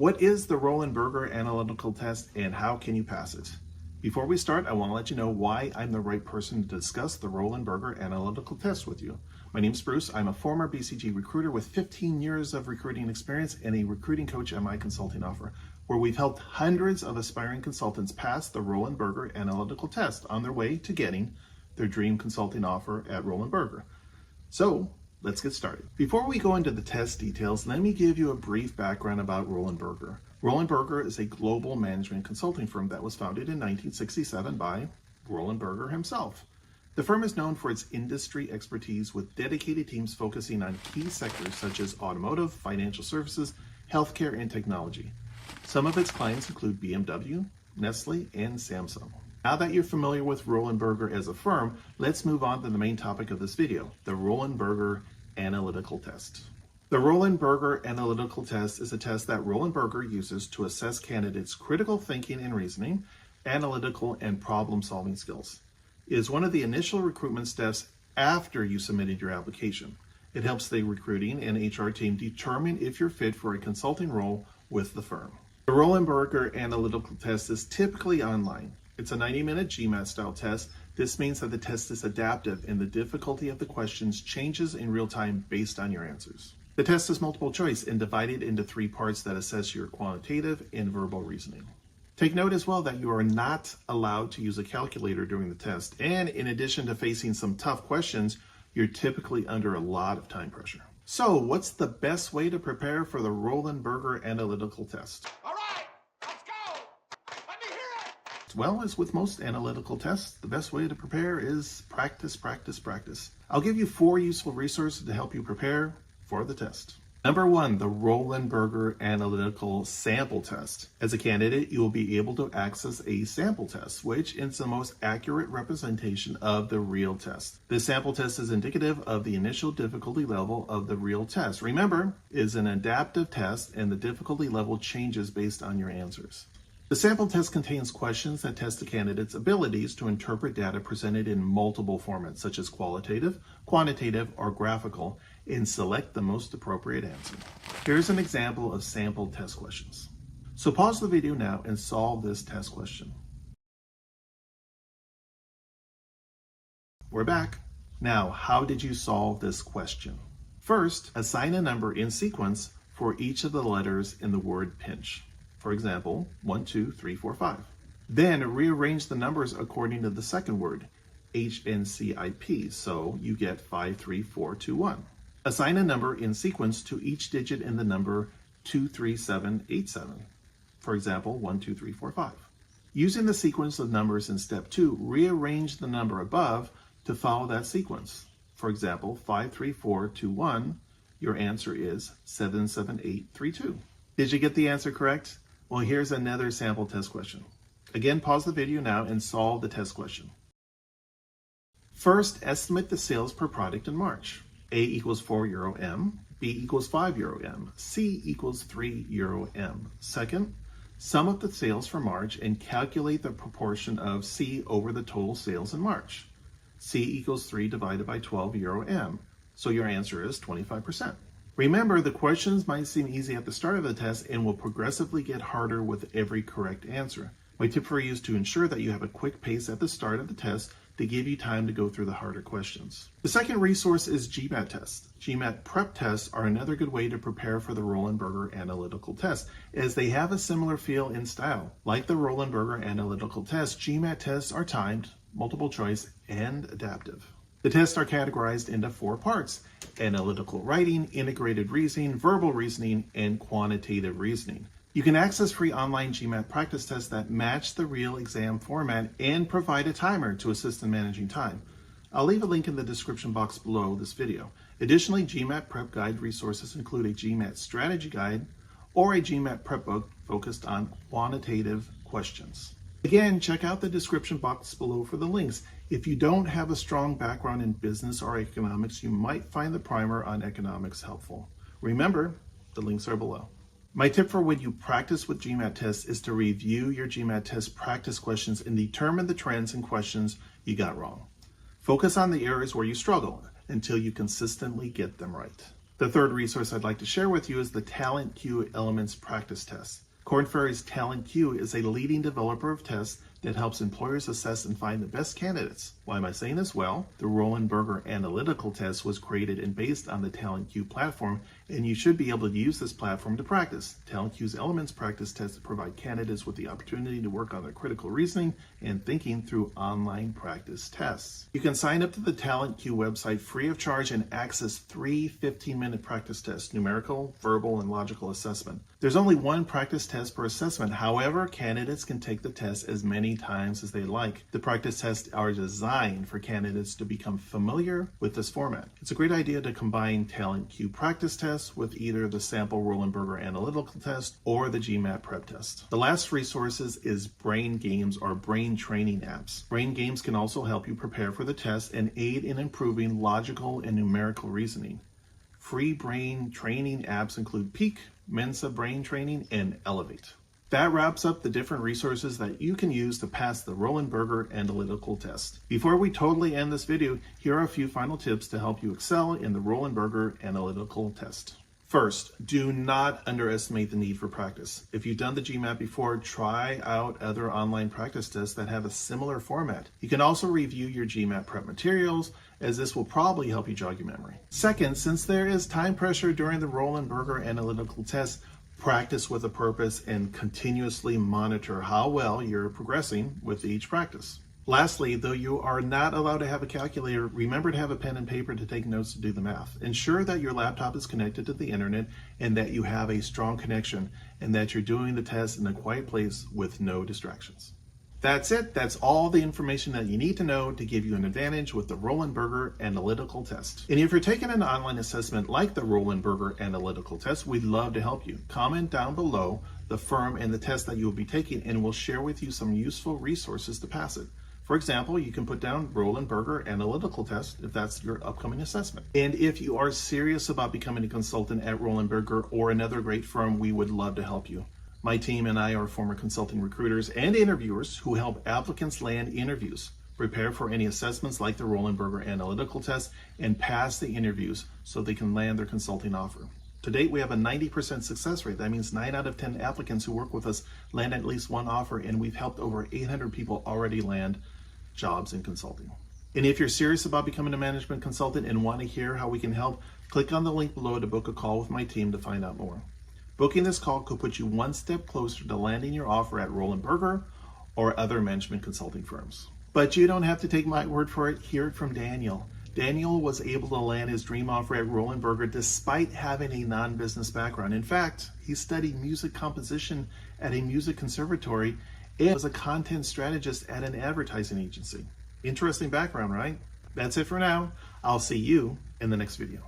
What is the Roland-Berger analytical test and how can you pass it? Before we start, I want to let you know why I'm the right person to discuss the Roland-Berger analytical test with you. My name's Bruce. I'm a former BCG recruiter with 15 years of recruiting experience and a recruiting coach at my consulting offer, where we've helped hundreds of aspiring consultants pass the Roland-Berger analytical test on their way to getting their dream consulting offer at Roland-Berger. So let's get started. Before we go into the test details, let me give you a brief background about Roland-Berger. Roland-Berger is a global management consulting firm that was founded in 1967 by Roland-Berger himself. The firm is known for its industry expertise with dedicated teams focusing on key sectors such as automotive, financial services, healthcare, and technology. Some of its clients include BMW, Nestle, and Samsung. Now that you're familiar with Roland-Berger as a firm, let's move on to the main topic of this video, the Roland-Berger analytical test. The Roland-Berger analytical test is a test that Roland-Berger uses to assess candidates' critical thinking and reasoning, analytical and problem-solving skills. It is one of the initial recruitment steps after you submitted your application. It helps the recruiting and HR team determine if you're fit for a consulting role with the firm. The Roland-Berger analytical test is typically online. It's a 90-minute GMAT style test. This means that the test is adaptive and the difficulty of the questions changes in real time based on your answers. The test is multiple choice and divided into 3 parts that assess your quantitative and verbal reasoning. Take note as well that you are not allowed to use a calculator during the test, and in addition to facing some tough questions, you're typically under a lot of time pressure. So what's the best way to prepare for the Roland-Berger analytical test? Well, as with most analytical tests, the best way to prepare is practice, practice, practice. I'll give you 4 useful resources to help you prepare for the test. Number 1, the Roland-Berger analytical sample test. As a candidate, you will be able to access a sample test, which is the most accurate representation of the real test. This sample test is indicative of the initial difficulty level of the real test. Remember, it is an adaptive test and the difficulty level changes based on your answers. The sample test contains questions that test the candidate's abilities to interpret data presented in multiple formats, such as qualitative, quantitative, or graphical, and select the most appropriate answer. Here's an example of sample test questions. So pause the video now and solve this test question. We're back. Now, how did you solve this question? First, assign a number in sequence for each of the letters in the word pinch. For example, 1, 2, 3, 4, 5. Then rearrange the numbers according to the second word, HNCIP, so you get 5, 3, 4, 2, 1. Assign a number in sequence to each digit in the number 23787. For example, 1, 2, 3, 4, 5. Using the sequence of numbers in step 2, rearrange the number above to follow that sequence. For example, 5, 3, 4, 2, 1, your answer is 77832. Did you get the answer correct? Well, here's another sample test question. Again, pause the video now and solve the test question. First, estimate the sales per product in March. A equals €4 B equals €5 C equals €3 Second, sum up the sales for March and calculate the proportion of C over the total sales in March. C equals 3 divided by €12 so your answer is 25%. Remember, the questions might seem easy at the start of the test and will progressively get harder with every correct answer. My tip for you is to ensure that you have a quick pace at the start of the test to give you time to go through the harder questions. The second resource is GMAT tests. GMAT prep tests are another good way to prepare for the Roland-Berger analytical test, as they have a similar feel and style. Like the Roland-Berger analytical test, GMAT tests are timed, multiple choice, and adaptive. The tests are categorized into 4 parts: analytical writing, integrated reasoning, verbal reasoning, and quantitative reasoning. You can access free online GMAT practice tests that match the real exam format and provide a timer to assist in managing time. I'll leave a link in the description box below this video. Additionally, GMAT prep guide resources include a GMAT strategy guide or a GMAT prep book focused on quantitative questions. Again, check out the description box below for the links. If you don't have a strong background in business or economics, you might find the primer on economics helpful. Remember, the links are below. My tip for when you practice with GMAT tests is to review your GMAT test practice questions and determine the trends and questions you got wrong. Focus on the areas where you struggle until you consistently get them right. The third resource I'd like to share with you is the Talent Q Elements Practice Test. Korn Ferry's Talent Q is a leading developer of tests that helps employers assess and find the best candidates. Why am I saying this? Well, the Roland Berger Analytical Test was created and based on the Talent Q platform, and you should be able to use this platform to practice. Talent Q's Elements Practice Tests provide candidates with the opportunity to work on their critical reasoning and thinking through online practice tests. You can sign up to the Talent Q website free of charge and access 3 15-minute practice tests: numerical, verbal, and logical assessment. There's only one practice test per assessment. However, candidates can take the test as many times as they like. The practice tests are designed for candidates to become familiar with this format. It's a great idea to combine Talent Q practice tests with either the sample Roland Berger Analytical Test or the GMAT prep test. The last resources is brain games or brain training apps. Brain games can also help you prepare for the test and aid in improving logical and numerical reasoning. Free brain training apps include Peak, Mensa Brain Training, and Elevate. That wraps up the different resources that you can use to pass the Roland Berger Analytical Test. Before we totally end this video, here are a few final tips to help you excel in the Roland Berger Analytical Test. First, do not underestimate the need for practice. If you've done the GMAT before, try out other online practice tests that have a similar format. You can also review your GMAT prep materials, as this will probably help you jog your memory. Second, since there is time pressure during the Roland Berger Analytical Test, practice with a purpose and continuously monitor how well you're progressing with each practice. Lastly, though you are not allowed to have a calculator, remember to have a pen and paper to take notes to do the math. Ensure that your laptop is connected to the internet and that you have a strong connection and that you're doing the test in a quiet place with no distractions. That's it. That's all the information that you need to know to give you an advantage with the Roland Berger Analytical Test. And if you're taking an online assessment like the Roland Berger Analytical Test, we'd love to help you. Comment down below the firm and the test that you will be taking, and we'll share with you some useful resources to pass it. For example, you can put down Roland Berger Analytical Test if that's your upcoming assessment. And if you are serious about becoming a consultant at Roland Berger or another great firm, we would love to help you. My team and I are former consulting recruiters and interviewers who help applicants land interviews, prepare for any assessments like the Roland Berger Analytical Test, and pass the interviews so they can land their consulting offer. To date, we have a 90% success rate. That means 9 out of 10 applicants who work with us land at least one offer, and we've helped over 800 people already land jobs in consulting. And if you're serious about becoming a management consultant and want to hear how we can help, click on the link below to book a call with my team to find out more. Booking this call could put you one step closer to landing your offer at Roland Berger or other management consulting firms. But you don't have to take my word for it. Hear it from Daniel. Daniel was able to land his dream offer at Roland Berger despite having a non-business background. In fact, he studied music composition at a music conservatory and was a content strategist at an advertising agency. Interesting background, right? That's it for now. I'll see you in the next video.